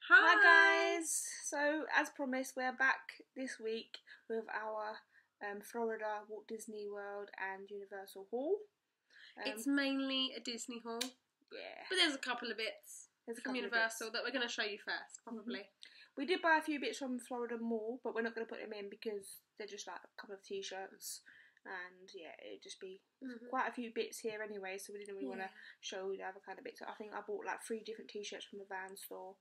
Hi guys! So as promised, we're back this week with our Florida Walt Disney World and Universal haul. It's mainly a Disney haul. Yeah. But there's a couple of bits from Universal that we're going to show you first, probably. We did buy a few bits from Florida Mall, but we're not going to put them in because they're just like a couple of t-shirts. And yeah, it'd just be quite a few bits here anyway, so we didn't really want to show the other kind of bits. I think I bought like 3 different t-shirts from the Van store.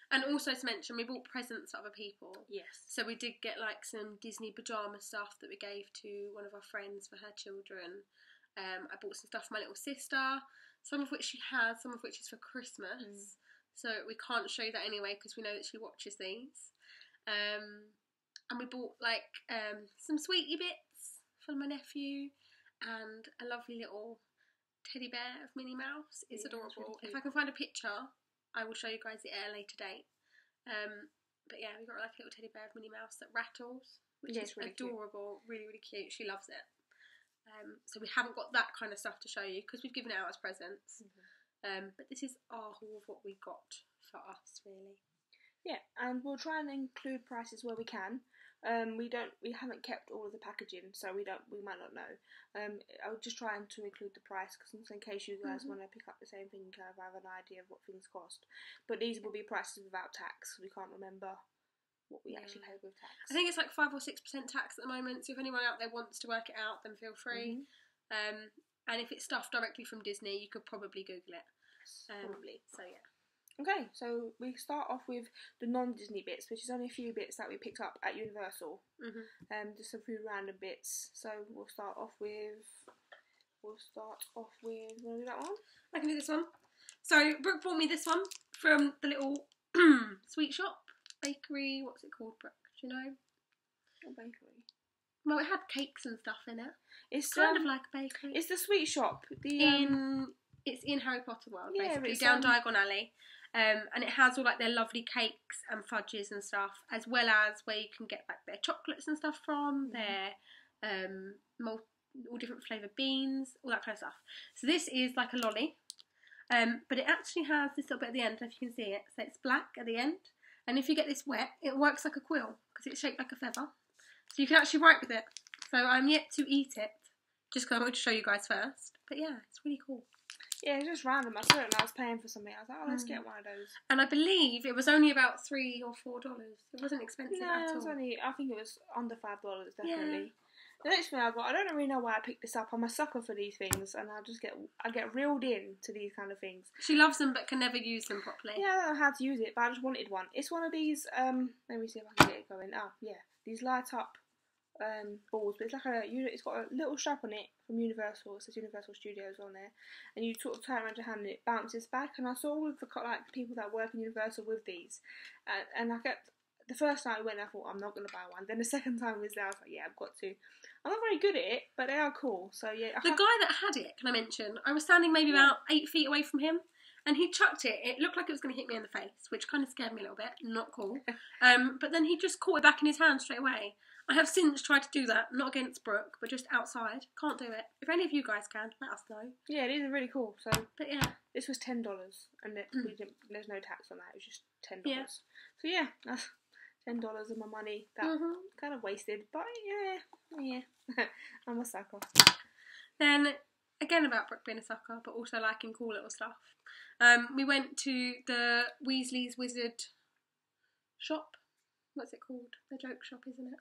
And also to mention, we bought presents for other people. Yes. So we did get like some Disney pyjama stuff that we gave to one of our friends for her children. I bought some stuff for my little sister, some of which she has, some of which is for Christmas. So we can't show you that anyway because we know that she watches these. And we bought like some sweetie bits for my nephew and a lovely little teddy bear of Minnie Mouse. It's adorable. Really, if I can find a picture, I will show you guys it at a later date. But yeah, we got like a little teddy bear of Minnie Mouse that rattles, which is really adorable, cute. Really cute. She loves it. So we haven't got that kind of stuff to show you because we've given it out as presents. But this is our haul of what we got for us, really. Yeah, and we'll try and include prices where we can. We haven't kept all of the packaging, so we might not know. I'll just try to include the price because in case you guys want to pick up the same thing, you kind of have an idea of what things cost. But these will be prices without tax. We can't remember what we actually paid with tax. I think it's like 5 or 6% tax at the moment. So if anyone out there wants to work it out, then feel free. And if it's stuff directly from Disney, you could probably Google it. Probably. So yeah. Okay, so we start off with the non-Disney bits, which is only a few bits that we picked up at Universal. Just a few random bits. So we'll start off with. Want to do that one? I can do this one. So Brooke bought me this one from the little sweet shop, bakery. What's it called, Brooke? Do you know? What bakery? Well, it had cakes and stuff in it. It's kind of like a bakery. It's the sweet shop. It's in Harry Potter World, yeah, basically, down Diagon Alley. And it has all like their lovely cakes and fudges and stuff, as well as where you can get like their chocolates and stuff from, their all different flavoured beans, all that kind of stuff. So this is like a lolly, but it actually has this little bit at the end, I don't know if you can see it, so it's black at the end, and if you get this wet, it works like a quill, because it's shaped like a feather, so you can actually write with it. So I'm yet to eat it, just because I want to show you guys first, but yeah, it's really cool. Yeah, it's just random. I saw it and I was paying for something. I was like, oh, let's get one of those. And I believe it was only about $3 or $4. It wasn't expensive at all. No, it was only, I think it was under $5, definitely. Yeah. The next thing I got, I don't really know why I picked this up. I'm a sucker for these things, and I get reeled in to these kind of things. She loves them, but can never use them properly. Yeah, I don't know how to use it, but I just wanted one. It's one of these, let me see if I can get it going. Oh, yeah, these light up balls, but it's like it's got a little strap on it from Universal. It says Universal Studios on there, and you sort of turn around your hand and it bounces back. And I saw all of the people that work in Universal with these, and I kept. The first time I went, I thought I'm not going to buy one. Then the second time I was there, I was like, yeah, I've got to. I'm not very good at it, but they are cool. So yeah. The guy that had it, can I mention? I was standing maybe about 8 feet away from him, and he chucked it. It looked like it was going to hit me in the face, which kind of scared me a little bit. Not cool. But then he just caught it back in his hand straight away. I have since tried to do that, not against Brooke, but just outside. Can't do it. If any of you guys can, let us know. Yeah, these are really cool. So, but yeah, this was $10, and there's no tax on that. It was just $10. Yeah. So yeah, that's $10 of my money that kind of wasted. But yeah, I'm a sucker. Then again about Brooke being a sucker, but also liking cool little stuff. We went to the Weasley's Wizard shop. What's it called? The joke shop, isn't it?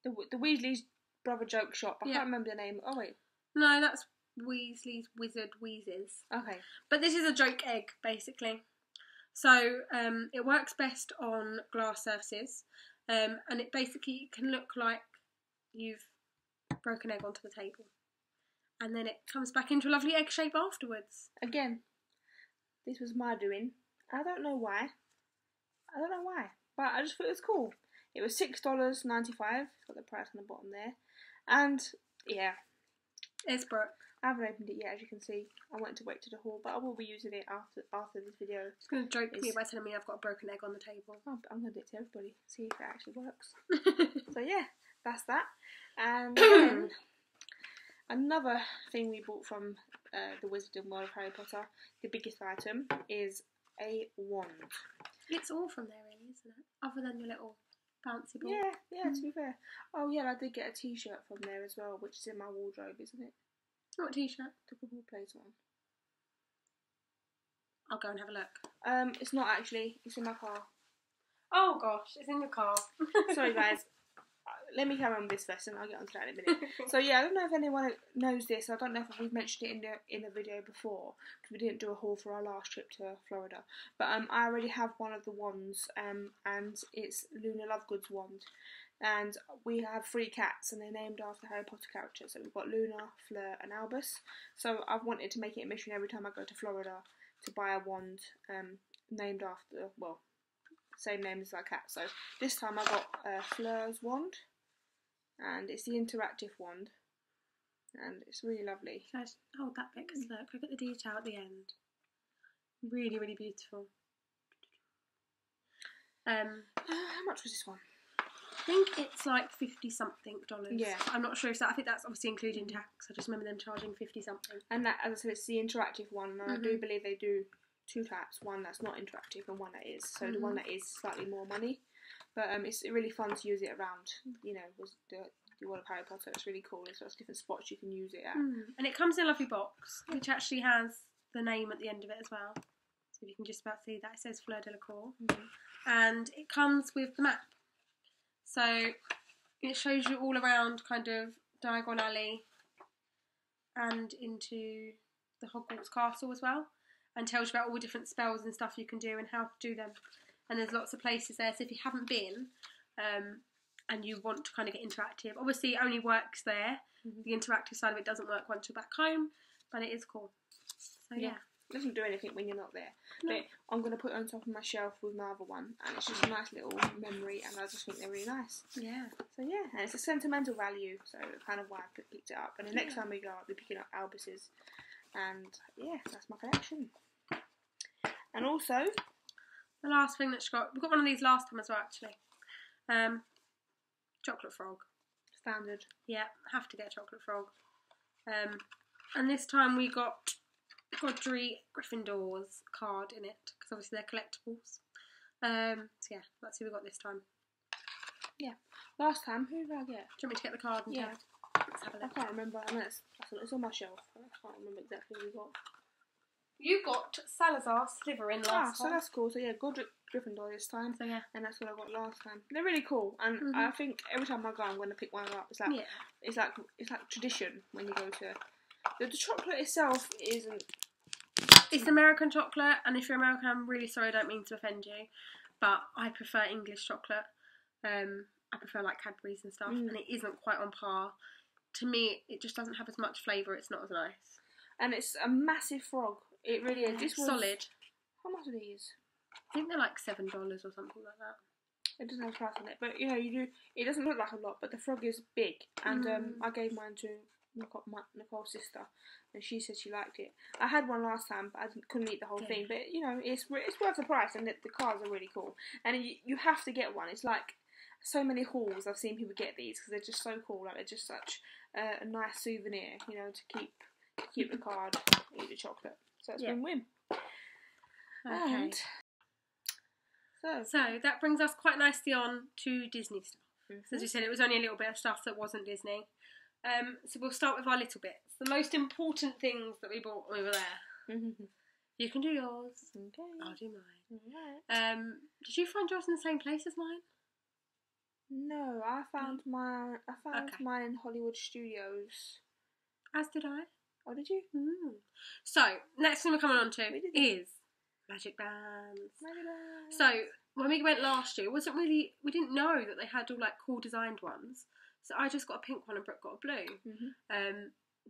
The Weasley's Brother Joke Shop. I can't remember the name. Oh wait. No, that's Weasley's Wizard Wheezes. Okay. But this is a joke egg, basically. So it works best on glass surfaces, and it basically can look like you've broken egg onto the table, and then it comes back into a lovely egg shape afterwards. Again, this was my doing. I don't know why, but I just thought it was cool. It was $6.95. It's got the price on the bottom there. And, yeah. It's Brooke. I haven't opened it yet, as you can see. I went to wait to the haul, but I will be using it after this video. It's going to joke me by telling me I've got a broken egg on the table. I'm going to do it to everybody, see if it actually works. So, yeah, that's that. And then, another thing we bought from the Wizarding World of Harry Potter, the biggest item, is a wand. It's all from there, really, isn't it? Other than your little bouncy ball. Yeah, to be fair. Oh, yeah, I did get a t-shirt from there as well, which is in my wardrobe, isn't it? What t-shirt? The football plays one. I'll go and have a look. It's not actually. It's in my car. Oh gosh, it's in your car. Sorry, guys. Let me carry on with this first, and I'll get onto that in a minute. So yeah, I don't know if anyone knows this. I don't know if we've mentioned it in the video before, because we didn't do a haul for our last trip to Florida. But I already have one of the wands, and it's Luna Lovegood's wand. And we have 3 cats, and they're named after Harry Potter characters. So we've got Luna, Fleur, and Albus. So I've wanted to make it a mission every time I go to Florida to buy a wand named after, well, same name as our cat. So this time I got Fleur's wand, and it's the interactive wand, and it's really lovely. Should I just hold that bit, because look at the detail at the end. Really, really beautiful. How much was this one? I think it's like $50-something. Yeah. I'm not sure if that. I think that's obviously including tax. I just remember them charging $50-something. And that, as I said, it's the interactive one, and I do believe they do 2 types, one that's not interactive and one that is. So the one that is slightly more money, but it's really fun to use it around. You know, was the world of Harry Potter. It's really cool. There's lots of different spots you can use it at. And it comes in a lovely box, which actually has the name at the end of it as well. So you can just about see that. It says Fleur de la Cour, and it comes with the map. So it shows you all around kind of Diagon Alley and into the Hogwarts Castle as well, and tells you about all the different spells and stuff you can do and how to do them. And there's lots of places there, so if you haven't been and you want to kind of get interactive, obviously it only works there. The interactive side of it doesn't work once you're back home, but it is cool. So yeah. It doesn't do anything when you're not there. No. But I'm going to put it on top of my shelf with my other one, and it's just a nice little memory, and I just think they're really nice. Yeah. So yeah, and it's a sentimental value, so kind of why I picked it up. And the next time we go, I'll be picking up Albus's, and yeah, that's my collection. And also, the last thing that she got, we got one of these last time as well, actually. Chocolate frog. Standard. Yeah, have to get a chocolate frog. And this time we got Godric Gryffindor's card in it, because obviously they're collectibles. So yeah, let's see what we got this time. Yeah. Last time, who did I get? Do you want me to get the card and Yeah. tell? Let's have a I look. can't remember. I mean, it's on my shelf. I can't remember exactly who we got. You got Salazar Slytherin last So time. that's cool. So yeah, Godric Gryffindor this time. So yeah. And that's what I got last time. They're really cool, and I think every time I go, I'm going to pick one up. It's like it's like tradition when you go to. The chocolate itself isn't. It's American chocolate, and if you're American, I'm really sorry, I don't mean to offend you, but I prefer English chocolate. I prefer like Cadbury's and stuff, and it isn't quite on par. To me, it just doesn't have as much flavour. It's not as nice. And it's a massive frog. It really is. This was solid. How much are these? I think they're like $7 or something like that. It doesn't have a price on it, but you know, you do. It doesn't look like a lot, but the frog is big, and I gave mine to Nicole's sister, and she said she liked it. I had one last time, but I couldn't eat the whole thing. But you know, it's worth the price, and the cards are really cool. And you have to get one. It's like so many hauls I've seen people get these because they're just so cool. Like they're just such a nice souvenir, you know, to keep the card, eat the chocolate. So it's win-win. Okay. And so that brings us quite nicely on to Disney stuff. So as you said, it was only a little bit of stuff that wasn't Disney. So we'll start with our little bits. The most important things that we bought when we were there. You can do yours. Okay. I'll do mine. Right. Did you find yours in the same place as mine? No, I found mine in Hollywood Studios. As did I. Oh, did you? So, next thing we're coming on to is magic bands. So, when we went last year, we didn't know that they had all like cool designed ones. So I just got a pink one and Brooke got a blue,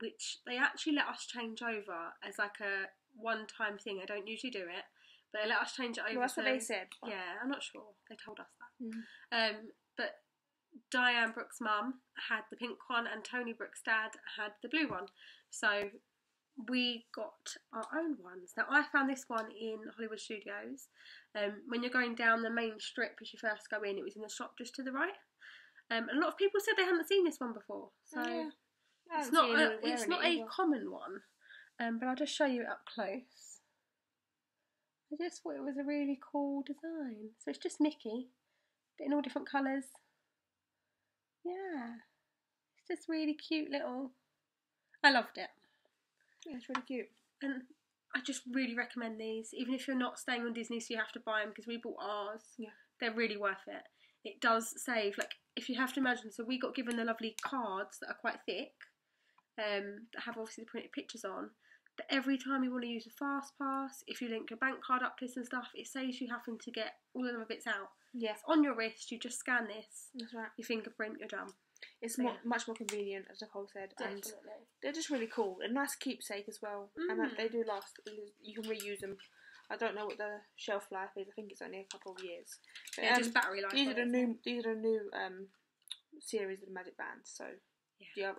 which they actually let us change over as like a one-time thing. I don't usually do it, but they let us change it over. Well, that's what they said. Yeah, I'm not sure. They told us that. But Diane Brooke's mum had the pink one and Tony Brooke's dad had the blue one. So we got our own ones. Now I found this one in Hollywood Studios. When you're going down the main strip as you first go in, it was in the shop just to the right. A lot of people said they hadn't seen this one before, so it's not a common one. But I'll just show you it up close. I just thought it was a really cool design. So it's just Mickey, but in all different colours. Yeah, it's just really cute little. I loved it. Yeah, it's really cute. And I just really recommend these, even if you're not staying on Disney, so you have to buy them, because we bought ours. Yeah. They're really worth it. It does save, like, if you have to imagine, so we got given the lovely cards that are quite thick, that have obviously the printed pictures on, but every time you want to use a fast pass, if you link your bank card up to this and stuff, it saves you having to get all the other bits out. Yeah. It's on your wrist, you just scan this, That's right. your fingerprint, you're done. It's much more convenient, as Nicole said. Definitely. And they're just really cool. A nice keepsake as well. And they do last. You can reuse them. I don't know what the shelf life is. I think it's only a couple of years. But, yeah, just battery life. These are the new series of the Magic Bands. So the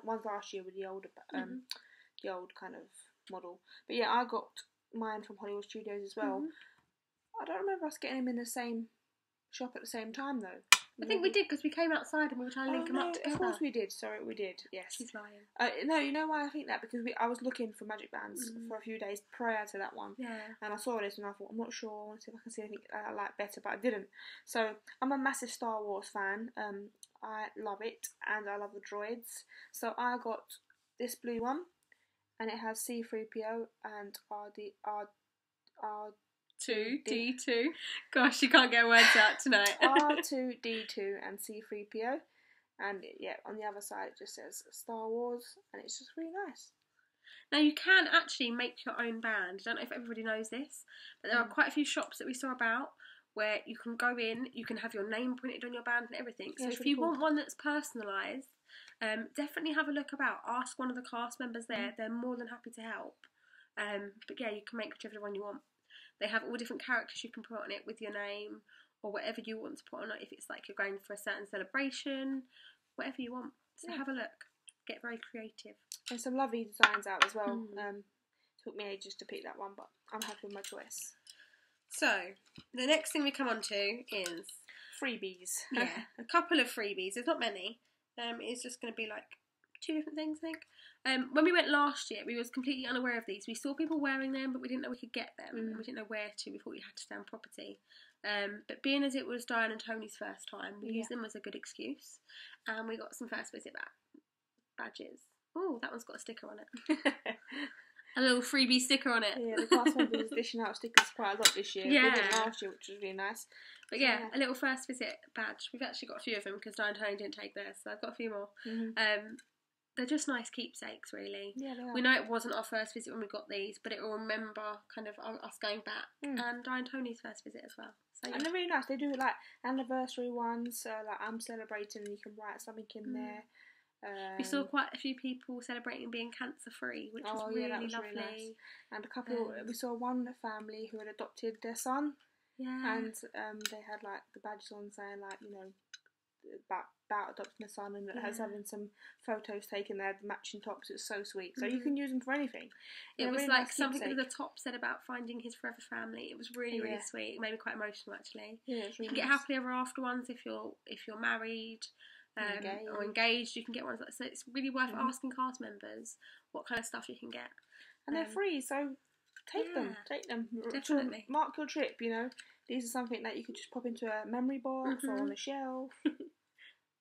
ones last year with the older the old kind of model. But yeah, I got mine from Hollywood Studios as well. I don't remember us getting them in the same shop at the same time though. I think we did, because we came outside and we were trying to link them up together. Of course we did. Sorry, we did. Yes. She's lying. No, you know why I think that? Because I was looking for Magic Bands for a few days prior to that one. Yeah. And I saw this and I thought, I'm not sure. I want to see if I can see anything I like better, but I didn't. So I'm a massive Star Wars fan. I love it, and I love the droids. So I got this blue one, and it has C-3PO and R2-D2. Gosh, you can't get words out tonight. R2-D2 and C-3PO. And yeah, on the other side it just says Star Wars, and it's just really nice. Now you can actually make your own band. I don't know if everybody knows this, but there are quite a few shops that we saw about where you can go in, you can have your name printed on your band and everything. So if you want one that's personalised, definitely have a look about. Ask one of the cast members there. They're more than happy to help. But yeah, you can make whichever one you want. They have all different characters you can put on it with your name, or whatever you want to put on it. If it's like you're going for a certain celebration, whatever you want. So have a look. Get very creative. There's some lovely designs out as well. Took me ages to pick that one, but I'm happy with my choice. So the next thing we come on to is freebies. Yeah, a couple of freebies. There's not many. It's just going to be like 2 different things, I think. When we went last year, we was completely unaware of these. We saw people wearing them, but we didn't know we could get them. And we didn't know where to. We thought we had to stay on property. But being as it was Diane and Tony's first time, we used them as a good excuse. And we got some first visit badges. Oh, that one's got a sticker on it. A little freebie sticker on it. Yeah, the cast members dishing out stickers quite a lot this year. Yeah. We did last year, which was really nice. But yeah, a little first visit badge. We've actually got a few of them because Diane and Tony didn't take theirs, so I've got a few more. They're just nice keepsakes, really. Yeah, they are. We know it wasn't our first visit when we got these, but it will remember kind of us going back and Diane and Tony's first visit as well. So, yeah. And they're really nice. They do like anniversary ones, like I'm celebrating, and you can write something in there. We saw quite a few people celebrating being cancer free, which was really lovely. Really nice. And a couple, we saw one family who had adopted their son. Yeah. And they had like the badges on saying like, you know, about adopting a son, and has having some photos taken there, the matching tops. It's so sweet. So you can use them for anything. It was really like nice something at the top said about finding his forever family. It was really really sweet. It made me quite emotional actually. Yeah, it's really you can get happily ever after ones if you're married. Or engaged, you can get ones like so. It's really worth asking cast members what kind of stuff you can get, and they're free. So take them, definitely. To mark your trip. You know, these are something that you could just pop into a memory box or on a shelf.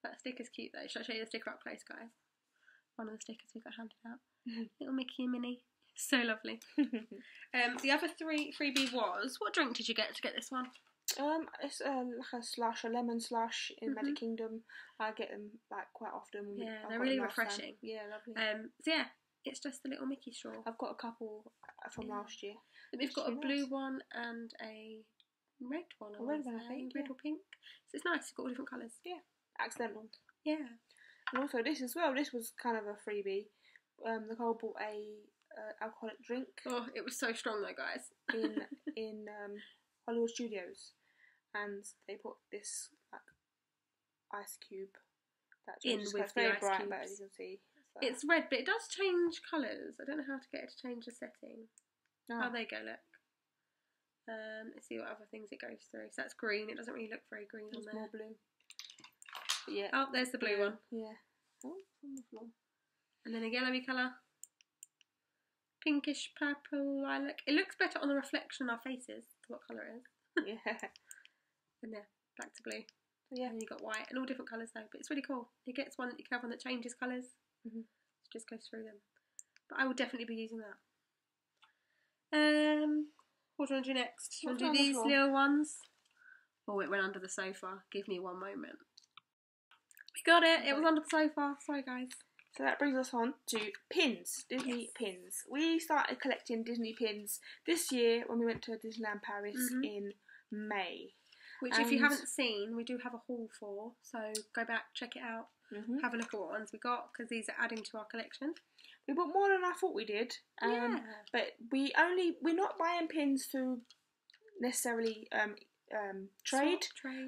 That sticker's cute though. Should I show you the sticker up close, guys? One of the stickers we got handed out. Little Mickey and Minnie. So lovely. The other freebie was, what drink did you get to get this one? It's like a lemon slush in Magic Kingdom. I get them like quite often. Yeah, they're really refreshing. Yeah, lovely. So yeah, it's just the little Mickey straw. I've got a couple from last year. We've got a blue one and a red one. Red one, I think. Red or pink. So it's nice. It's got all different colours. Yeah, accidental. Yeah. And also this as well. This was kind of a freebie. Nicole bought a alcoholic drink. Oh, it was so strong though, guys. in Hollywood Studios, and they put this like ice cube that in with very the bright, ice but as you can see, it's red, but it does change colours. I don't know how to get it to change the setting. Oh, there you go. Look. Let's see what other things it goes through. So that's green. It doesn't really look very green on there. More blue. But yeah. Oh, there's the blue one. Yeah. Oh, on the floor. And then a yellowy colour. pinkish purple lilac. It looks better on the reflection on our faces. What colour it is? Yeah. And yeah, black to blue. Yeah. And you got white and all different colours though. But it's really cool. You can have one that changes colours. Mm-hmm. It just goes through them. But I will definitely be using that. What do you want to do next? Do you want to do these little ones? Oh, it went under the sofa. Give me one moment. We got it. It was under the sofa. Sorry, guys. So that brings us on to pins, Disney pins. We started collecting Disney pins this year when we went to Disneyland Paris in May. Which, if you haven't seen, we do have a haul for. So go back, check it out. Have a look at what ones we got, because these are adding to our collection. We bought more than I thought we did. But we're not buying pins to necessarily trade.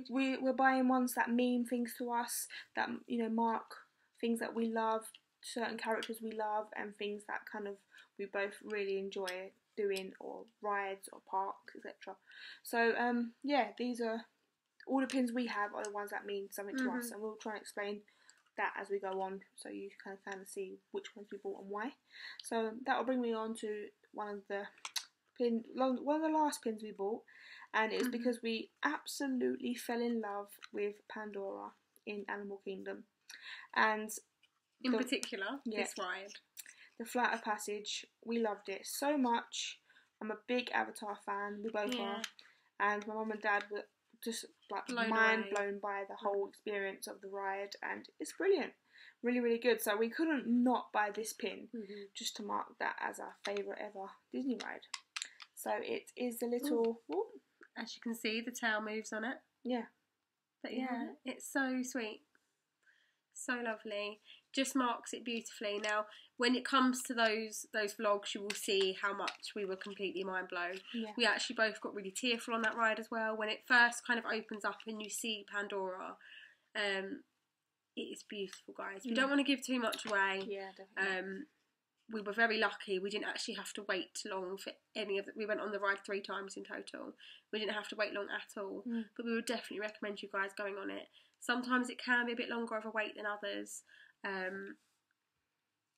We're buying ones that mean things to us, that mark things that we love, certain characters we love, and things that kind of we both really enjoy doing, or rides or parks, etc. So these are all the pins we have are the ones that mean something to us, and we'll try and explain that as we go on, so you can kind of see which ones we bought and why. So that will bring me on to one of the last pins we bought, and it was because we absolutely fell in love with Pandora in Animal Kingdom, and in particular this ride, the Flight of Passage. We loved it so much. I'm a big Avatar fan. We both are, and my mum and dad were just like mind blown by the whole experience of the ride, and it's brilliant, really, really good. So we couldn't not buy this pin just to mark that as our favourite ever Disney ride. So it is the little. As you can see, the tail moves on it. Yeah, but it's so sweet, so lovely. Just marks it beautifully. Now, when it comes to those vlogs, you will see how much we were completely mind blown. Yeah. We actually both got really tearful on that ride as well. When it first kind of opens up and you see Pandora, it is beautiful, guys. We don't want to give too much away. Yeah, definitely. We were very lucky. We didn't actually have to wait long for any of it. We went on the ride 3 times in total. We didn't have to wait long at all. But we would definitely recommend you guys going on it. Sometimes it can be a bit longer of a wait than others.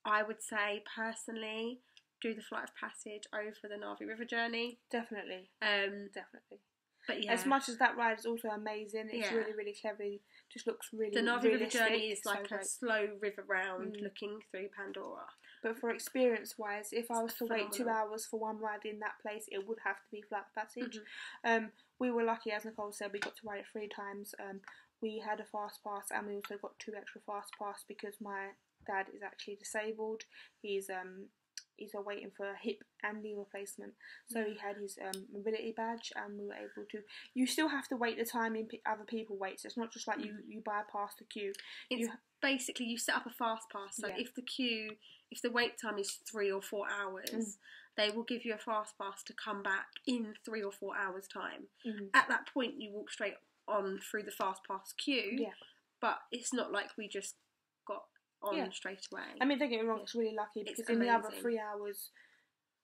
I would say personally, do the Flight of Passage over the Na'vi River journey. Definitely. Definitely. But yeah, as much as that ride is also amazing, it's really, really clever. It just looks really. The Na'vi River journey is like a slow river round looking through Pandora. But for experience-wise, if I was to wait 2 hours for one ride in that place, it would have to be Flight of Passage. We were lucky, as Nicole said, we got to ride it 3 times. We had a fast pass, and we also got 2 extra fast pass because my dad is actually disabled. He's waiting for a hip and knee replacement, so he had his mobility badge, and we were able to. You still have to wait the time in other people wait, so it's not just like you bypass the queue. It's basically you set up a fast pass, so if the wait time is 3 or 4 hours, they will give you a fast pass to come back in 3 or 4 hours time. At that point you walk straight on through the fast pass queue, but it's not like we just got on straight away. I mean, don't get me wrong, it's really lucky because in the other 3 hours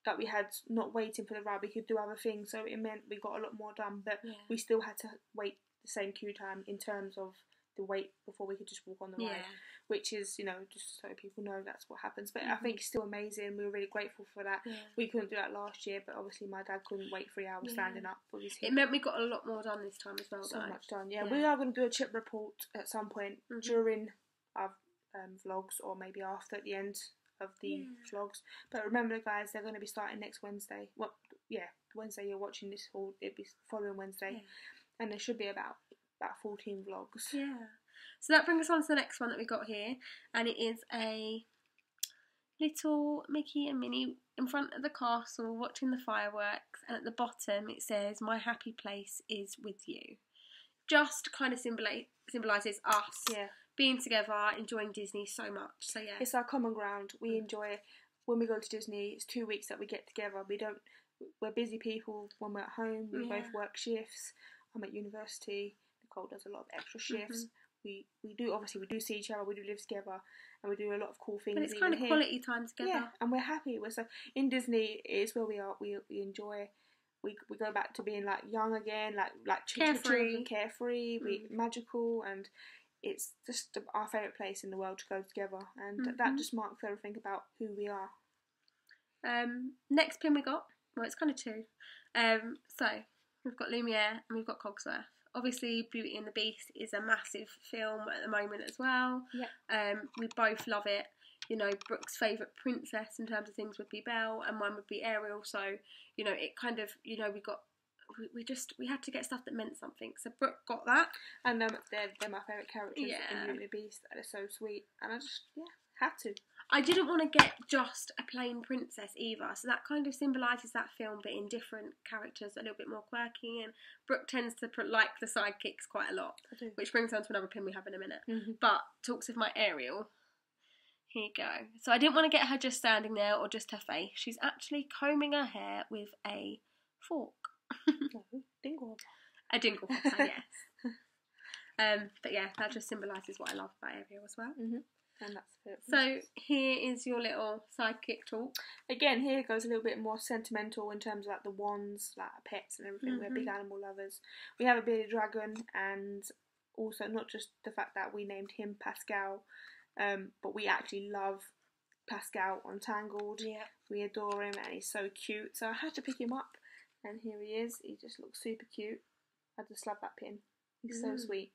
that we had not waiting for the ride, we could do other things, so it meant we got a lot more done, but we still had to wait the same queue time in terms of the wait before we could just walk on the ride, which is, just so people know that's what happens. But I think it's still amazing. We were really grateful for that. We couldn't do that last year, but obviously my dad couldn't wait 3 hours standing up with his hip. It meant we got a lot more done this time as well. So much done. We are going to do a trip report at some point during our vlogs, or maybe after, at the end of the vlogs. But remember, guys, they're going to be starting next Wednesday. Wednesday you're watching this haul, it'll be following Wednesday, and there should be about 14 vlogs. So that brings us on to the next one that we got here, and it is a little Mickey and Minnie in front of the castle watching the fireworks, and at the bottom it says, "My happy place is with you." Just kind of symbolises us being together, enjoying Disney so much. So it's our common ground. We enjoy when we go to Disney. It's 2 weeks that we get together. We're busy people when we're at home. We both work shifts. I'm at university. Nicole does a lot of extra shifts. We do see each other. We do live together, and we do a lot of cool things. But it's kind of quality time together. And we're happy. In Disney is where we are. We enjoy. We go back to being like young again, like children, carefree, magical, and it's just our favourite place in the world to go together, and that just marks everything about who we are. Next pin we got, well, it's kind of two. So we've got Lumiere and we've got Cogsworth. Obviously, Beauty and the Beast is a massive film at the moment as well. Yeah. We both love it. You know, Brooke's favourite princess in terms of things would be Belle, and mine would be Ariel. So, you know, it kind of, you know, we had to get stuff that meant something. So Brooke got that. And they're my favourite characters in Beauty and the Beast. They're so sweet. And I just, had to. I didn't want to get just a plain princess either, so that kind of symbolises that film, but in different characters, a little bit more quirky. And Brooke tends to like the sidekicks quite a lot, which brings on to another pin we have in a minute. But talks of my Ariel. Here you go. So I didn't want to get her just standing there or just her face. She's actually combing her hair with a fork. Dingle. A dingle hopper, yes. But yeah, that just symbolises what I love about Ariel as well. And that's it. So here is your little sidekick talk. Again, here goes a little bit more sentimental in terms of like the wands, like pets and everything. We're big animal lovers. We have a bearded dragon, and also not just the fact that we named him Pascal, but we actually love Pascal on Tangled. Yeah. We adore him and he's so cute. So I had to pick him up, and here he is. He just looks super cute. I just love that pin. He's so sweet.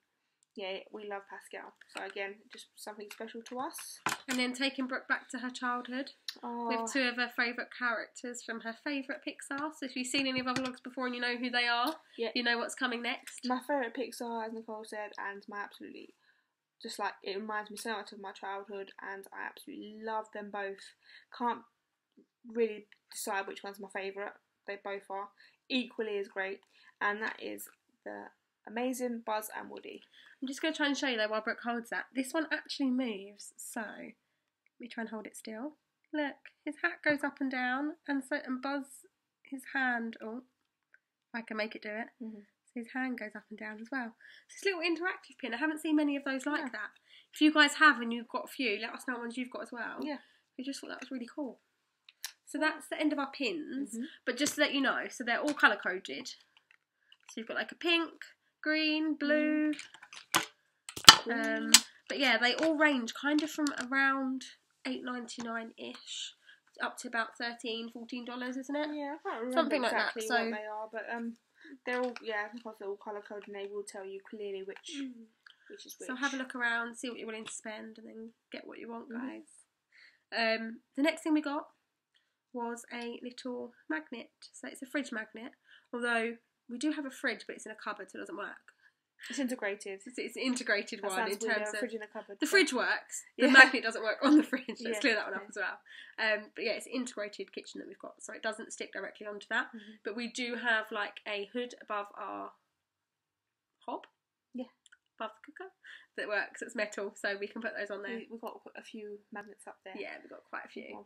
Yeah, we love Pascal. So again, just something special to us. And then taking Brooke back to her childhood with two of her favourite characters from her favourite Pixar. So if you've seen any of our vlogs before and you know who they are, you know what's coming next. My favourite Pixar, as Nicole said, and my absolutely, just like, it reminds me so much of my childhood, and I absolutely love them both. Can't really decide which one's my favourite. They both are equally as great, and that is the amazing Buzz and Woody. I'm just going to try and show you though while Brooke holds that. This one actually moves, so let me try and hold it still. Look, his hat goes up and down, and Buzz, his hand, if I can make it do it, so his hand goes up and down as well. It's this little interactive pin. I haven't seen many of those like that. If you guys have and you've got a few, let us know what ones you've got as well. Yeah. We just thought that was really cool. So that's the end of our pins, but just to let you know, so they're all colour coded. So you've got like a pink, green, blue, but yeah, they all range kind of from around $8.99-ish up to about $13-14, isn't it? Yeah, I can't remember something exactly like that. So what they are, but they're all because they're all colour coded, and they will tell you clearly which is which. So have a look around, see what you're willing to spend, and then get what you want, guys. The next thing we got was a little magnet. So it's a fridge magnet, although we do have a fridge, but it's in a cupboard, so it doesn't work. It's integrated. It's an integrated one in terms of fridge in a cupboard. The fridge works. The magnet doesn't work on the fridge. Let's clear that one up as well. But yeah, it's an integrated kitchen that we've got, so it doesn't stick directly onto that. But we do have like a hood above our hob. Yeah. Above the cooker that works. It's metal, so we can put those on there. We've got a few magnets up there. Yeah, we've got quite a few.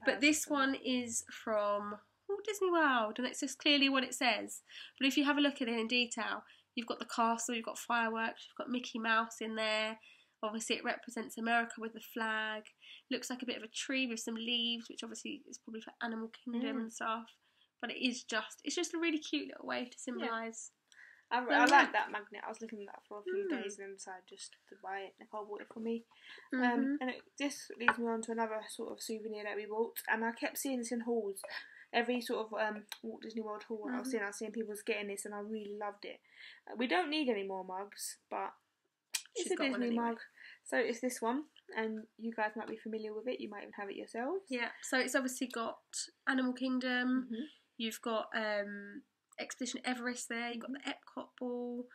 But this one is from Walt Disney World, and it's just clearly what it says. But if you have a look at it in detail, you've got the castle, you've got fireworks, you've got Mickey Mouse in there. Obviously it represents America with the flag. Looks like a bit of a tree with some leaves, which obviously is probably for Animal Kingdom and stuff. But it's just a really cute little way to symbolise. I like that magnet. I was looking at that for a few days and then decided just to buy it. Nicole bought it for me. And this leads me on to another sort of souvenir that we bought. And I kept seeing this in hauls. Every sort of Walt Disney World haul I was seeing people was getting this, and I really loved it. We don't need any more mugs, but it's a Disney mug. So it's this one, and you guys might be familiar with it. You might even have it yourselves. Yeah, so it's obviously got Animal Kingdom. You've got Expedition Everest there. You've got the Epcot ball,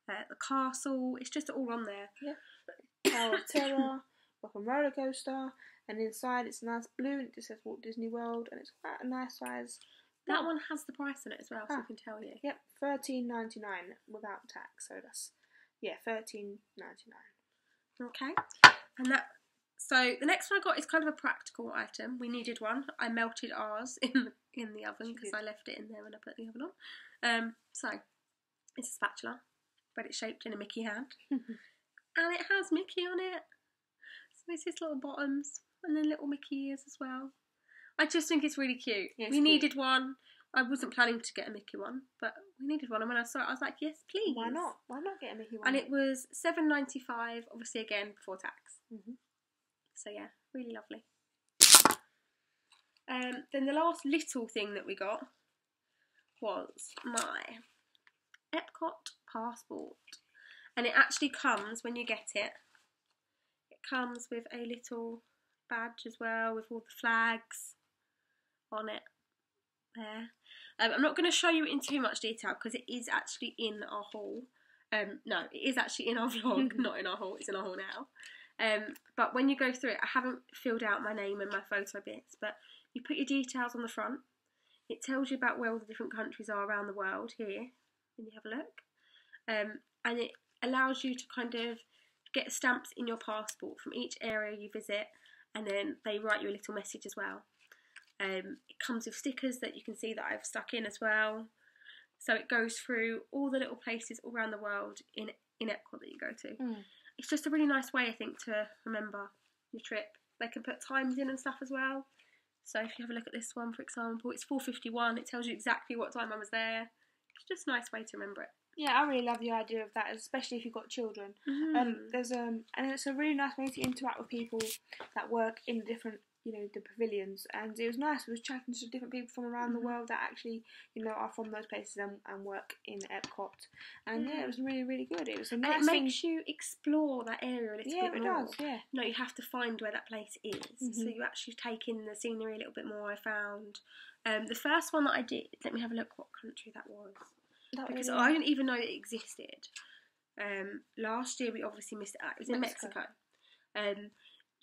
the castle. It's just all on there. Yeah. Tower of Terror, Rock and Roller Coaster. And inside it's nice blue, and it just says Walt Disney World, and it's quite a nice size. That one has the price on it as well, so I can tell you. Yep, $13.99 without tax. So that's $13.99. Okay, and so the next one I got is kind of a practical item. We needed one. I melted ours in the oven because I left it in there when I put the oven on. So it's a spatula, but it's shaped in a Mickey hand, and it has Mickey on it. So it's his little bottoms. And then little Mickey ears as well. I just think it's really cute. Yeah, we needed one. I wasn't planning to get a Mickey one, but we needed one. And when I saw it, I was like, yes, please. Why not? Why not get a Mickey one? And it was $7.95, obviously again before tax. So yeah, really lovely. Then the last little thing that we got was my Epcot passport. And it actually comes, when you get it, it comes with a little badge as well, with all the flags on it there. I'm not going to show you in too much detail because it is actually in our haul. No, it is actually in our vlog, not in our haul. It's in our haul now. But when you go through it, I haven't filled out my name and my photo bits, but you put your details on the front. It tells you about where all the different countries are around the world here, when you have a look. And it allows you to kind of get stamps in your passport from each area you visit, and then they write you a little message as well. It comes with stickers that you can see that I've stuck in as well. So it goes through all the little places all around the world in Epcot that you go to. It's just a really nice way, I think, to remember your trip. They can put times in and stuff as well. So if you have a look at this one, for example, it's 4:51. It tells you exactly what time I was there. It's just a nice way to remember it. Yeah, I really love the idea of that, especially if you've got children. And it's a really nice way to interact with people that work in the different, the pavilions. And it was nice. We was chatting to different people from around the world that actually, are from those places and work in Epcot. And yeah, it was really, really good. It was a nice thing. It makes you explore that area a little bit more. Yeah, it does. Yeah. No, you have to find where that place is, so you actually take in the scenery a little bit more. I found the first one that I did. Let me have a look what country that was. Because I didn't even know it existed. Last year we obviously missed it out. It was in Mexico.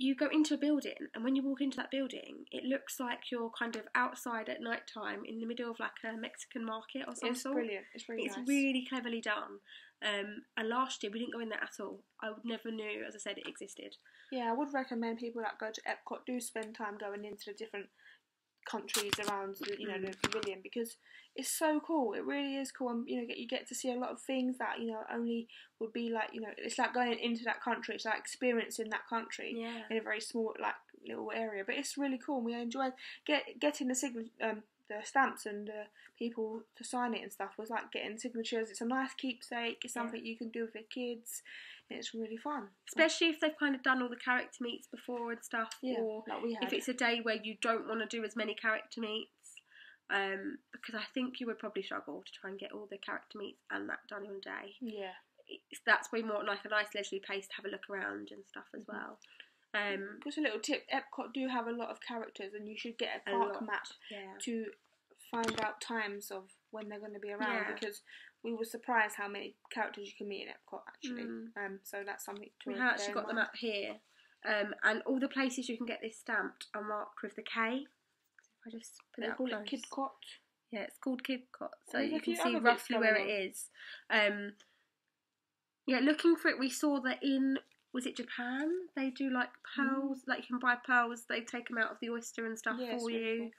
You go into a building, and when you walk into that building, it looks like you're kind of outside at night time in the middle of like a Mexican market or some sort. Brilliant. It's really nice. It's really cleverly done. And last year we didn't go in there at all. I never knew, as I said, it existed. Yeah, I would recommend people that go to Epcot do spend time going into the different countries around the pavilion, because it's so cool. It really is cool, and you get to see a lot of things that only would be like it's like going into that country. It's like experiencing that country in a very small little area, but it's really cool. And we enjoyed getting the stamps and people to sign it and stuff. Was like getting signatures. It's a nice keepsake. It's something you can do with your kids. It's really fun, especially if they've kind of done all the character meets before and stuff, or like we had. If it's a day where you don't want to do as many character meets, because I think you would probably struggle to try and get all the character meets and that done in a day. Yeah, that's way more like a nice leisurely place to have a look around and stuff as well. Just a little tip: Epcot do have a lot of characters, and you should get a park map to find out times of when they're going to be around, because we were surprised how many characters you can meet in Epcot, actually. So that's something to We have actually got the map here. And all the places you can get this stamped are marked with the K. So if I just put it up close. It Kidcot. Yeah, it's called Kidcot. So you can see roughly where it is. Looking for it, we saw that was it Japan? They do like pearls, like you can buy pearls, they take them out of the oyster and stuff for you. Cool.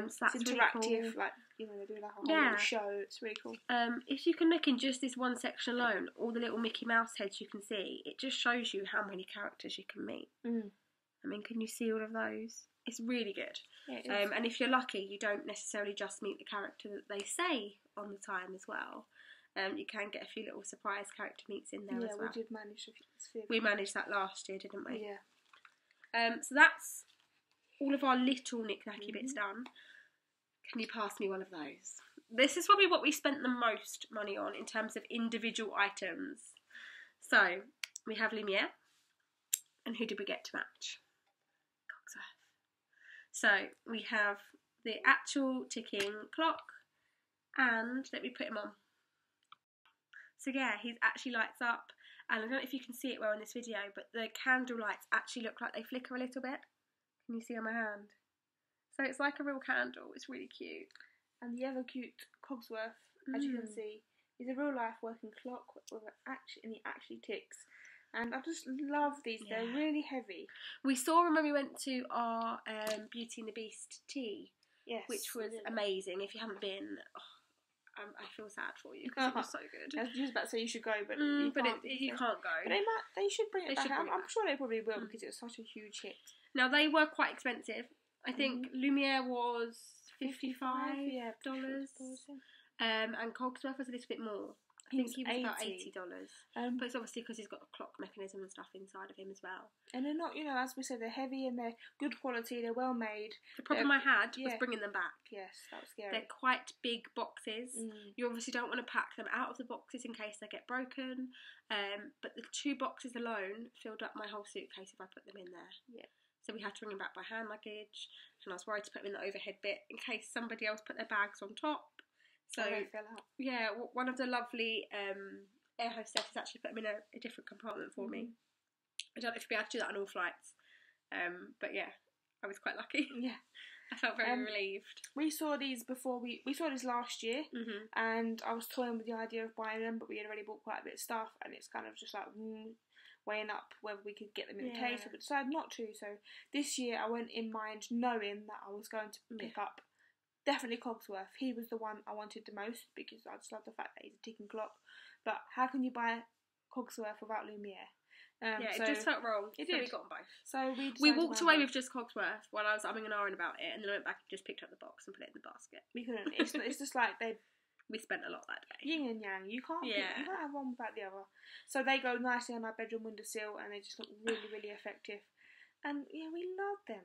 So that's it's interactive, really cool. They do like a whole little show. It's really cool. If you can look in just this one section alone, all the little Mickey Mouse heads you can see, it just shows you how many characters you can meet. I mean, can you see all of those? It's really good. Yeah, and if you're lucky, you don't necessarily just meet the character that they say on the time as well. You can get a few little surprise character meets in there as well. Yeah, we did manage to see. We managed that last year, didn't we? Yeah. So that's all of our little knick-knacky bits done. Can you pass me one of those? This is probably what we spent the most money on in terms of individual items. So, we have Lumiere. And who did we get to match? Cogsworth. So, we have the actual ticking clock. And let me put him on. So yeah, he actually lights up. And I don't know if you can see it well in this video, but the candle lights actually look like they flicker a little bit. Can you see on my hand? So it's like a real candle. It's really cute. And the ever cute Cogsworth, as you can see, is a real life working clock and he actually ticks. And I just love these. Yeah. They're really heavy. We saw them when we went to our Beauty and the Beast tea, which was amazing. If you haven't been, I feel sad for you because it was so good. I was just about to say you should go, but you can't go. But they should bring it back. I'm sure they probably will because it was such a huge hit. Now they were quite expensive. I think Lumiere was $55, and Cogsworth was a little bit more. I think he was about $80. But it's obviously because he's got a clock mechanism and stuff inside of him as well. And they're not, as we said, they're heavy and they're good quality, they're well made. The problem I had was bringing them back. Yes, that was scary. They're quite big boxes. You obviously don't want to pack them out of the boxes in case they get broken. But the 2 boxes alone filled up my whole suitcase if I put them in there. Yeah. So we had to bring them back by hand luggage, and I was worried to put them in the overhead bit in case somebody else put their bags on top. So they fell out. Yeah, one of the lovely air hostesses actually put them in a different compartment for me. I don't know if you'd be able to do that on all flights, but yeah, I was quite lucky. Yeah, I felt very relieved. We saw these before. We saw these last year, and I was toying with the idea of buying them, but we had already bought quite a bit of stuff, and it's kind of just like weighing up whether we could get them in the case, but decided not to. So this year I went in mind knowing that I was going to pick up definitely Cogsworth. He was the one I wanted the most because I just love the fact that he's a ticking clock. But how can you buy Cogsworth without Lumiere? It just felt wrong. It so did. we got them both. So we walked away with just Cogsworth while I was umming and ahhing about it, and then I went back and just picked up the box and put it in the basket. We couldn't. It's just like we spent a lot that day. Yin and yang. You can't have one without the other. So they go nicely on our bedroom windowsill, and they just look really, really effective. And yeah, we love them.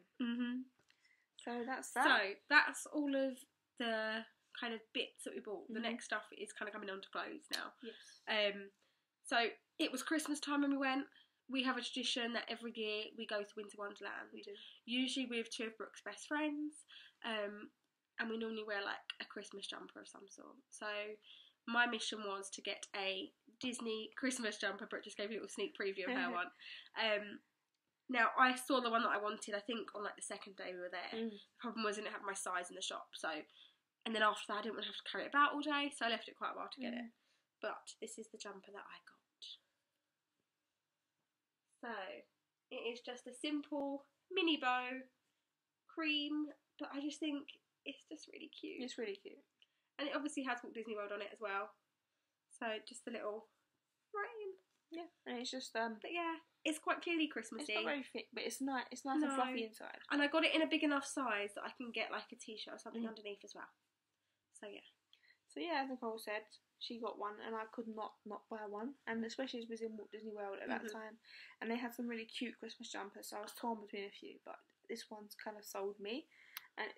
So that's that. So that's all of the kind of bits that we bought. The next stuff is kind of coming on to clothes now. Yes. So it was Christmas time when we went. We have a tradition that every year we go to Winter Wonderland. We do. Usually with 2 of Brooke's best friends. And we normally wear like a Christmas jumper of some sort. So my mission was to get a Disney Christmas jumper. Brooke just gave a little sneak preview of her one. Now, I saw the one that I wanted, I think, on like the second day we were there. The problem was I didn't have my size in the shop, and then after that I didn't want to have to carry it about all day, so I left it quite a while to get it. But this is the jumper that I got. So, it is just a simple mini bow, cream, but I just think it's just really cute. It's really cute. And it obviously has Walt Disney World on it as well. So, just a little rain. Yeah, and it's just but yeah, it's quite clearly Christmassy. It's not very thick, but it's nice. It's nice and fluffy inside. And I got it in a big enough size that I can get like a t-shirt or something underneath as well. So yeah. So yeah, as Nicole said, she got one, and I could not buy one. And especially as we was in Walt Disney World at that time, and they had some really cute Christmas jumpers. So I was torn between a few, but this one's kind of sold me, and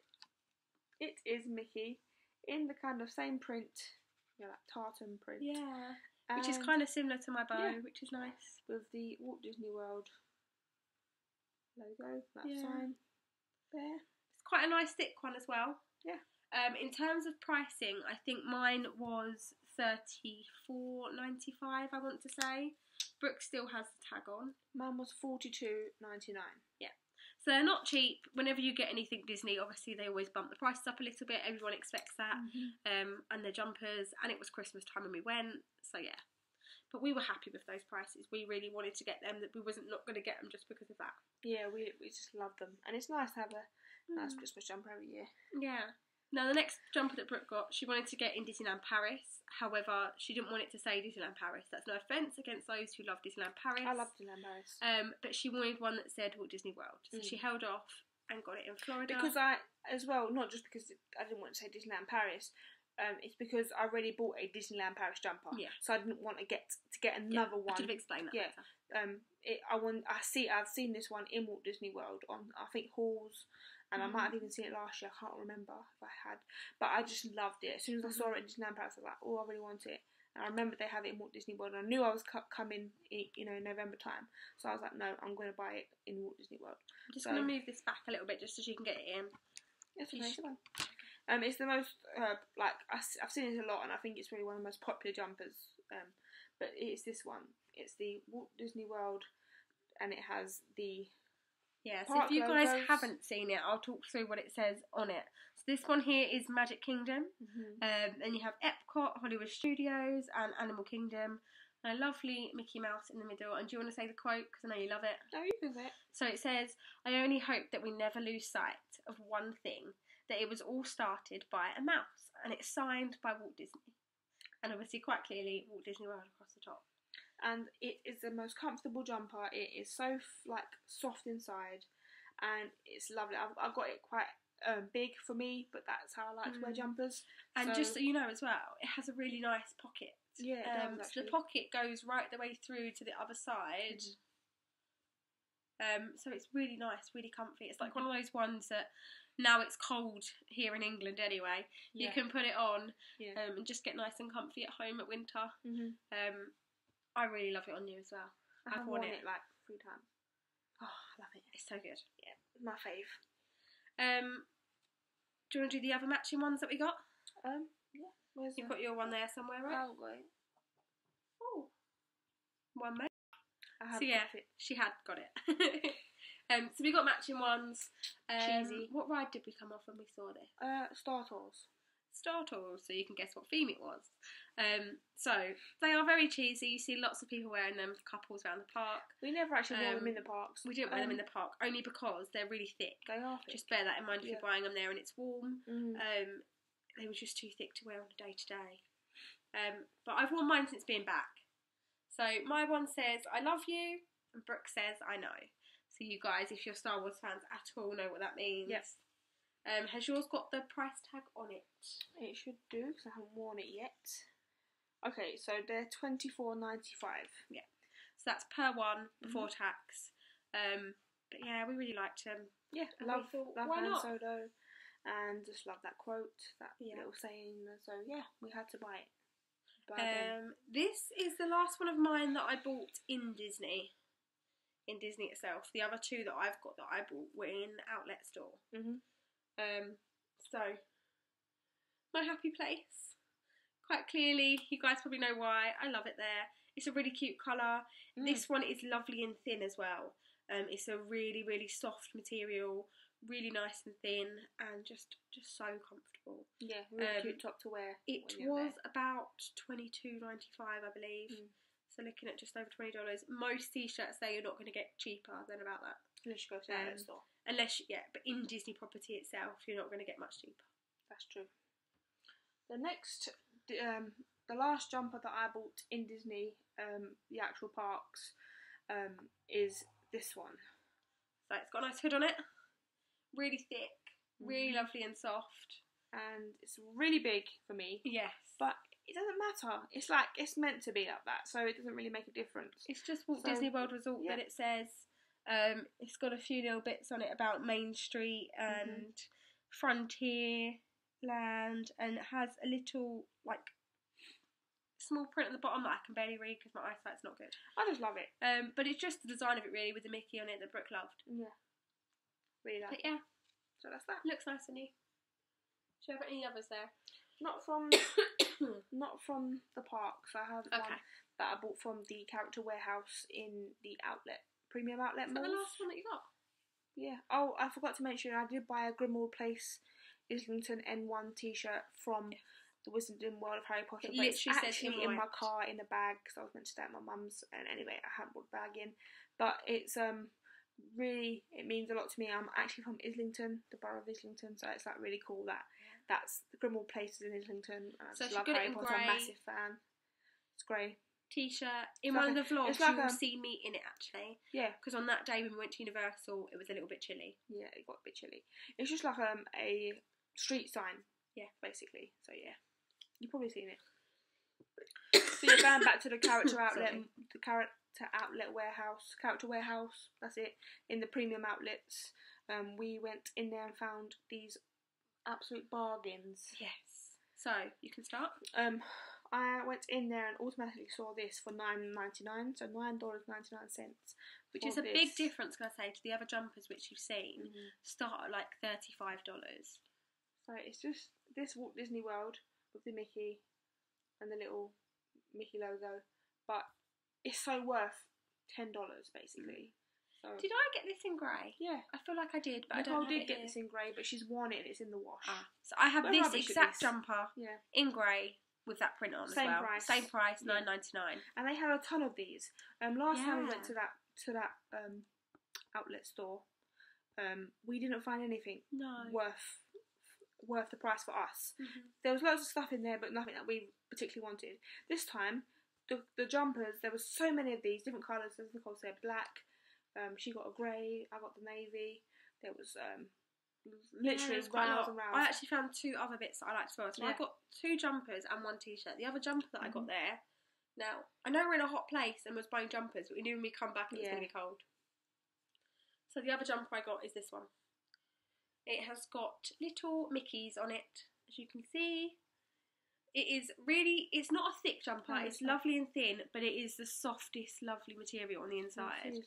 it is Mickey in the kind of same print, like tartan print. Yeah. Which is kind of similar to my bow, which is nice. With the Walt Disney World logo, that sign there. It's quite a nice thick one as well. Yeah. In terms of pricing, I think mine was $34.95, I want to say. Brooke still has the tag on. Mine was $42.99. Yeah. So they're not cheap. Whenever you get anything Disney, obviously they always bump the prices up a little bit. Everyone expects that. And their jumpers, and it was Christmas time when we went, so yeah. But we were happy with those prices. We really wanted to get them. That we wasn't not going to get them just because of that. Yeah, we just love them, and it's nice to have a nice Christmas jumper every year. Yeah. Now the next jumper that Brooke got, she wanted to get in Disneyland Paris. However, she didn't want it to say Disneyland Paris. That's no offence against those who love Disneyland Paris. I love Disneyland Paris. But she wanted one that said Walt Disney World. So she held off and got it in Florida. Because I, as well, not just because I didn't want to say Disneyland Paris, it's because I already bought a Disneyland Paris jumper. Yeah. So I didn't want to get another one. I should have explained that better. I've seen this one in Walt Disney World on, I think, Halls. And I might have even seen it last year. I can't remember if I had. But I just loved it. As soon as I saw it in Disneyland Paris, I was like, oh, I really want it. And I remember they have it in Walt Disney World. And I knew I was coming, November time. So I was like, no, I'm going to buy it in Walt Disney World. I'm just going to move this back a little bit just so she can get it in. Yes, okay. It's the most, I've seen it a lot, and I think it's really one of the most popular jumpers. But it's this one. It's the Walt Disney World, and it has the... Yeah, so if you guys haven't seen it, I'll talk through what it says on it. So this one here is Magic Kingdom. Then you have Epcot, Hollywood Studios, and Animal Kingdom. And a lovely Mickey Mouse in the middle. And do you want to say the quote? Because I know you love it. No, you can say it. So it says, I only hope that we never lose sight of one thing, that it was all started by a mouse. And it's signed by Walt Disney. And obviously, quite clearly, Walt Disney World across the top. And it is the most comfortable jumper. It is so soft inside, and it's lovely. I got it quite big for me, but that's how I like to wear jumpers. And so, just so you know as well, it has a really nice pocket. Yeah, it does, so actually. the pocket goes right the way through to the other side. So it's really nice, really comfy. It's like one of those ones that now it's cold here in England anyway. You can put it on and just get nice and comfy at home at winter. I really love it on you as well. I've worn it like 3 times. Oh, I love it. It's so good. Yeah, my fave. Do you want to do the other matching ones that we got? Yeah. You've got your one there somewhere, right? Oh, great. Oh, one more. I have got it. She had got it. So we got matching ones. Cheesy. What ride did we come off when we saw this? Star Tours. Star Tours, so you can guess what theme it was. So they are very cheesy. You see lots of people wearing them, couples around the park. We never actually wore them in the parks. We didn't wear them in the park, only because they're really thick. They are thick. Just bear that in mind if you're buying them there and it's warm. Mm. They were just too thick to wear on a day to day. But I've worn mine since being back. So my one says, I love you, and Brooke says, I know. So you guys, if you're Star Wars fans at all, know what that means. Yes. Has yours got the price tag on it? It should do, because I haven't worn it yet. Okay, so they're $24.95. Yeah. So that's per one, before tax. But yeah, we really liked them. Yeah, love Han Solo, and just love that quote, that little saying. So yeah, we had to buy it. This is the last one of mine that I bought in Disney. In Disney itself. The other two that I've got that I bought were in the outlet store. So my happy place. Quite clearly, you guys probably know why. I love it there. It's a really cute colour. This one is lovely and thin as well. It's a really, really soft material, really nice and thin, and just so comfortable. Yeah, really cute top to wear. It was about $22.95, I believe. So looking at just over $20. Most t-shirts there you're not going to get cheaper than about that. Unless you go to the outlet store. But in Disney property itself, you're not going to get much cheaper. That's true. The next, the last jumper that I bought in Disney, the actual parks, is this one. So it's got a nice hood on it. Really thick, really lovely and soft. And it's really big for me. Yes. But it doesn't matter. It's like, it's meant to be like that, so it doesn't really make a difference. It's just Walt Disney World Resort that it says. It's got a few little bits on it about Main Street and Frontier Land, and it has a little, like, small print at the bottom that I can barely read because my eyesight's not good. I just love it. But it's just the design of it, really, with the Mickey on it that Brooke loved. Yeah. Really like it. But yeah. So that's that. Looks nice on you. Do you have any others there? Not from the parks. I have one that I bought from the Character Warehouse in the premium outlet malls. Is that the last one that you got? Yeah. Oh, I forgot to mention, I did buy a Grimmauld Place Islington N1 t-shirt from the Wizarding World of Harry Potter. It but it's literally actually says in my car in the bag because I was meant to stay at my mum's, and anyway, I hadn't brought the bag in. But it's really, it means a lot to me. I'm actually from Islington, the borough of Islington, so it's like really cool that that's the Grimmauld Place in Islington. And I just love Harry Potter. I'm a massive fan. It's grey. T-shirt. In one of the vlogs, like you will see me in it, actually. Yeah. Because on that day when we went to Universal, it was a little bit chilly. Yeah, it got a bit chilly. It's just like a street sign. Yeah. Basically. So yeah. You've probably seen it. So you're going back to the character outlet, the character warehouse, that's it, in the premium outlets. We went in there and found these absolute bargains. Yes. So, you can start. I went in there and automatically saw this for $9.99, so $9.99. Which is a big difference, can I say, to the other jumpers which you've seen, start at like $35. So it's just this Walt Disney World with the Mickey and the little Mickey logo, but it's so worth $10 basically. So did I get this in grey? Yeah, I feel like I did, but Nicole I don't know. did get this in grey, but she's worn it and it's in the wash. So I have this exact jumper in grey with that print on Same as well. price. Same price, Yeah. $9.99. And they had a ton of these. Last time we went to that outlet store, we didn't find anything worth the price for us. There was loads of stuff in there, but nothing that we particularly wanted. This time, the jumpers, there was so many of these different colours. As Nicole said, black. She got a grey. I got the navy. There was literally there's quite a rounds lot. and rounds. I actually found 2 other bits that I liked as well. So I got 2 jumpers and 1 t-shirt. The other jumper that I got there, now I know we're in a hot place and was buying jumpers, but we knew when we come back it was going to be cold. So the other jumper I got is this one. It has got little Mickeys on it, as you can see. It is really, it's not a thick jumper, No, it's lovely and thin, but it is the softest, lovely material on the inside.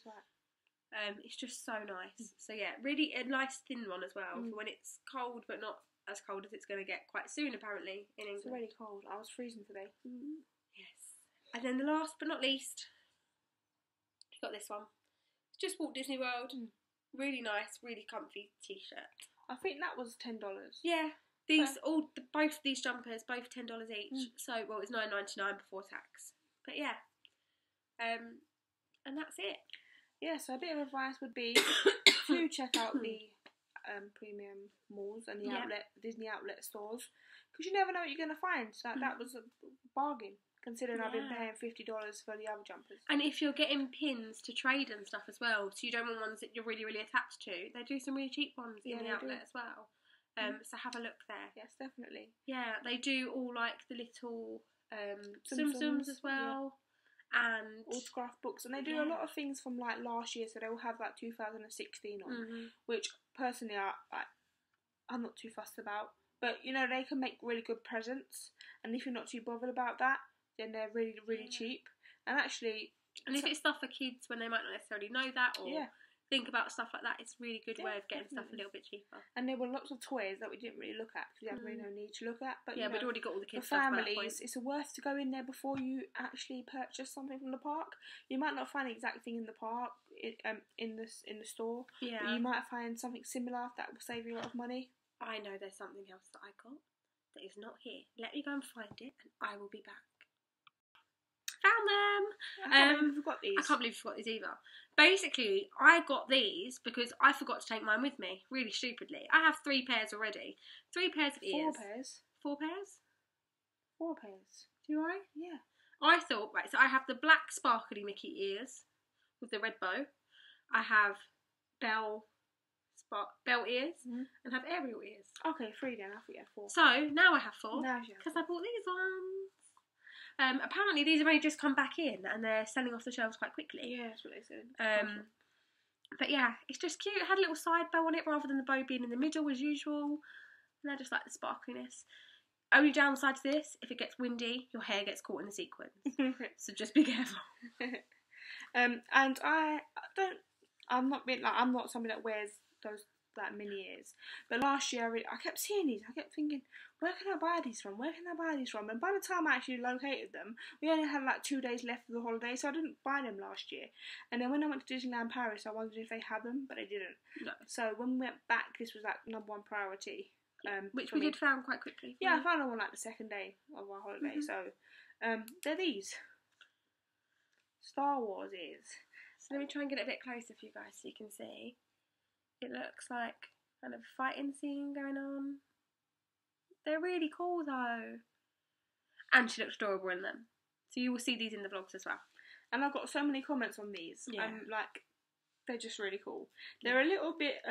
It's just so nice. So yeah, really a nice thin one as well for when it's cold, but not as cold as it's going to get quite soon apparently in England. It's already cold. I was freezing today. Yes. And then the last but not least, I got this one. It's just Walt Disney World. Really nice, really comfy t-shirt. I think that was $10. Yeah. These both of these jumpers, both $10 each. So well, it's $9.99 before tax. But yeah, and that's it. Yeah. So a bit of advice would be to check out the premium malls and the Disney outlet stores, because you never know what you're going to find. So that was a bargain, considering I've been paying $50 for the other jumpers. And if you're getting pins to trade and stuff as well, so you don't want ones that you're really, really attached to, they do some really cheap ones in the outlet as well. So have a look there. Yes, definitely. Yeah, they do all like the little Tsum Tsums as well. And autograph books, and they do a lot of things from like last year, so they will have like 2016 on, which personally I'm not too fussed about, but you know, they can make really good presents, and if you're not too bothered about that, then they're really, really cheap. And actually, and if it's stuff for kids when they might not necessarily know that or think about stuff like that, it's a really good way of getting stuff a little bit cheaper. And there were lots of toys that we didn't really look at because we had really no need to look at. But yeah, we'd already got all the kids for stuff. families, it's worth to go in there before you actually purchase something from the park. You might not find the exact thing in the park, in the store. Yeah. But you might find something similar that will save you a lot of money. I know there's something else that I got that is not here. Let me go and find it, and I will be back. Found them! I can't believe you forgot these. I can't believe you forgot these either. Basically, I got these because I forgot to take mine with me, really stupidly. I have 3 pairs already. 3 pairs of ears. 4 pairs. 4 pairs? 4 pairs. Do I? Yeah. I thought, right, so I have the black sparkly Mickey ears with the red bow. I have bell ears and have Ariel ears. Okay, 3 then. I thought you had 4. So, now I have 4. Now because I bought these ones. Apparently these have only just come back in and they're selling off the shelves quite quickly. Yeah, that's what they said. But yeah, it's just cute. It had a little side bow on it rather than the bow being in the middle as usual. And I just like the sparkliness. Only downside to this, if it gets windy, your hair gets caught in the sequins. So just be careful. And I'm not somebody that wears those like mini ears. But last year I kept seeing these. I kept thinking, where can I buy these from? Where can I buy these from? And by the time I actually located them, we only had like 2 days left of the holiday, so I didn't buy them last year. And then when I went to Disneyland Paris, I wondered if they had them, but they didn't. No. So when we went back, this was like #1 priority. Which we did found quite quickly. Yeah, I found them on like the 2nd day of our holiday. So they're these Star Wars ears. So let me try and get it a bit closer for you guys so you can see. It looks like kind of a fighting scene going on. They're really cool though. And she looks adorable in them. So you will see these in the vlogs as well. And I've got so many comments on these. Yeah. Like, they're just really cool. They're a little bit,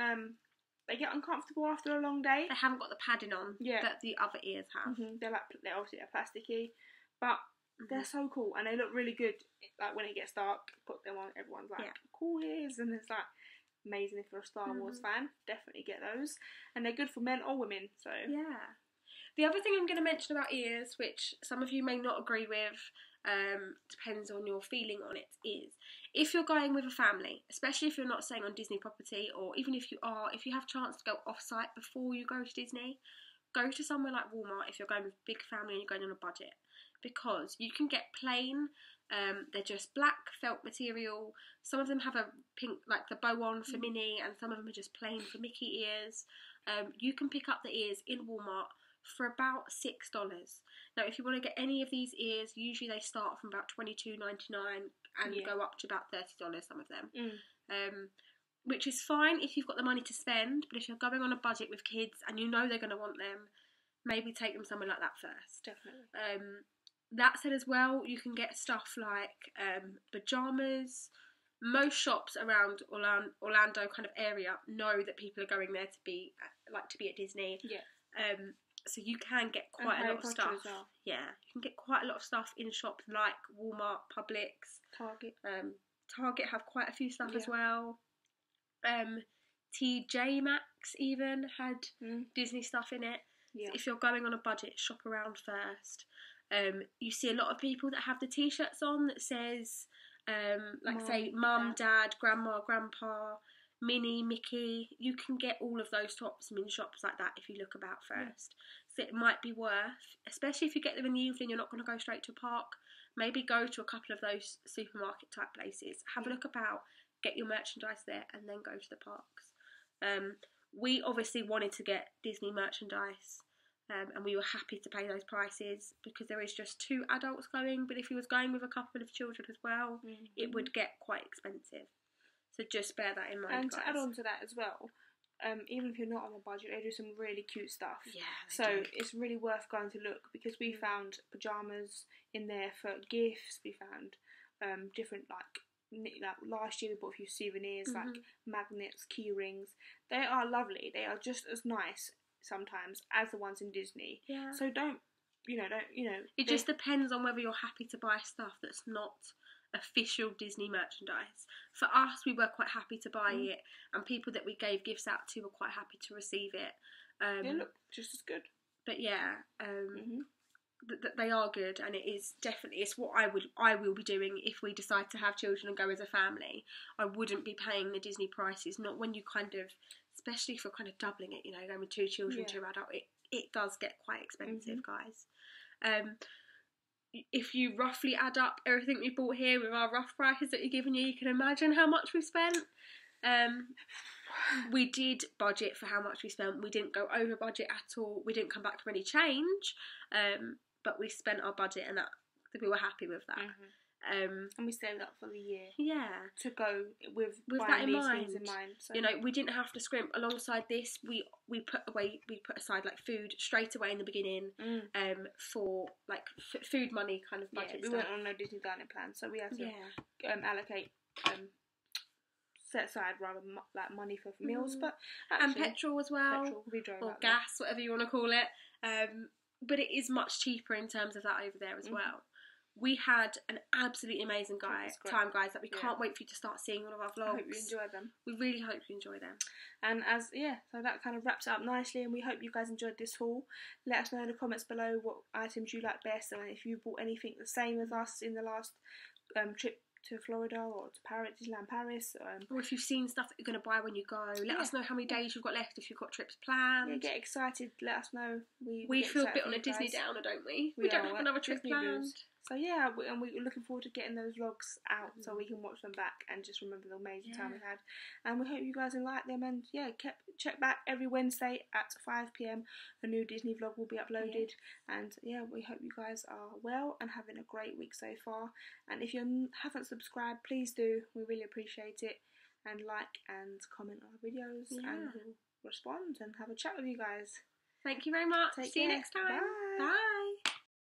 they get uncomfortable after a long day. They haven't got the padding on that the other ears have. They're obviously plasticky, but they're so cool. And they look really good, like when it gets dark, put them on, everyone's like, cool ears. And it's like, amazing if you're a Star Wars fan. Definitely get those. And they're good for men or women. So yeah. The other thing I'm going to mention about ears, which some of you may not agree with, depends on your feeling on it, is if you're going with a family, especially if you're not staying on Disney property, or even if you are, if you have a chance to go off-site before you go to Disney, go to somewhere like Walmart if you're going with a big family and you're going on a budget, because you can get plain, they're just black felt material. Some of them have a pink, like the bow on for Minnie, and some of them are just plain for Mickey ears. You can pick up the ears in Walmart for about $6. Now, if you want to get any of these ears, usually they start from about $22.99 and go up to about $30, some of them. Which is fine if you've got the money to spend, but if you're going on a budget with kids and you know they're going to want them, maybe take them somewhere like that first. Definitely. That said as well, you can get stuff like pyjamas. Most shops around Orlando kind of area know that people are going there to be like to be at Disney. Yeah. So you can get quite a lot of stuff. As well. Yeah, you can get quite a lot of stuff in shops like Walmart, Publix, Target. Target have quite a few stuff as well. TJ Maxx even had Disney stuff in it. Yeah. So if you're going on a budget, shop around first. You see a lot of people that have the T-shirts on that says, say, Mum, Dad, Grandma, Grandpa, Minnie, Mickey. You can get all of those tops in shops like that if you look about first. So it might be worth, especially if you get them in the evening, you're not going to go straight to a park. Maybe go to a couple of those supermarket type places. Have a look about, get your merchandise there, and then go to the parks. We obviously wanted to get Disney merchandise. And we were happy to pay those prices because there is just 2 adults going, but if you was going with a couple of children as well, it would get quite expensive. So just bear that in mind, and guys. To add on to that as well, even if you're not on a budget, they do some really cute stuff. Yeah, it's really worth going to look because we found pyjamas in there for gifts. We found different like last year we bought a few souvenirs like magnets, key rings. They are lovely. They are just as nice sometimes as the ones in Disney. Yeah. So don't. It just depends on whether you're happy to buy stuff that's not official Disney merchandise. For us, we were quite happy to buy it, and people that we gave gifts out to were quite happy to receive it. They look just as good. But yeah, they are good, and it's what I will be doing if we decide to have children and go as a family. I wouldn't be paying the Disney prices, not when you kind of, especially for kind of doubling it, going with 2 children, 2 adults, it does get quite expensive, guys. If you roughly add up everything we bought here with our rough prices that we've given you, you can imagine how much we've spent. We did budget for how much we spent. We didn't go over budget at all. We didn't come back from any change, but we spent our budget, and that we were happy with that. And we saved up for the year. Yeah. To go with that in mind. Things in mind. So. We didn't have to scrimp. Alongside this, we put aside like food straight away in the beginning, for like food money kind of budget. We weren't on no Disney dining plan, so we had to allocate. Set aside rather like money for meals, but actually, and petrol as well, or gas, whatever you want to call it. But it is much cheaper in terms of that over there as well. We had an absolutely amazing time, guys, that we can't wait for you to start seeing all of our vlogs. I hope you enjoy them. We really hope you enjoy them. And so that kind of wraps it up nicely, and we hope you guys enjoyed this haul. Let us know in the comments below what items you like best, and if you bought anything the same as us in the last trip to Florida or to Disneyland Paris. Or if you've seen stuff that you're going to buy when you go, let us know how many days you've got left, if you've got trips planned. Yeah, get excited, let us know. We feel a bit on a Disney downer, don't we? We don't have another trip planned. So yeah, and we're looking forward to getting those vlogs out so we can watch them back and just remember the amazing time we had. And we hope you guys like them, and check back every Wednesday at 5 PM. A new Disney vlog will be uploaded. And we hope you guys are well and having a great week so far. And if you haven't subscribed, please do. We really appreciate it. And like and comment on our videos, and we'll respond and have a chat with you guys. Thank you very much. See you next time. Bye. Bye.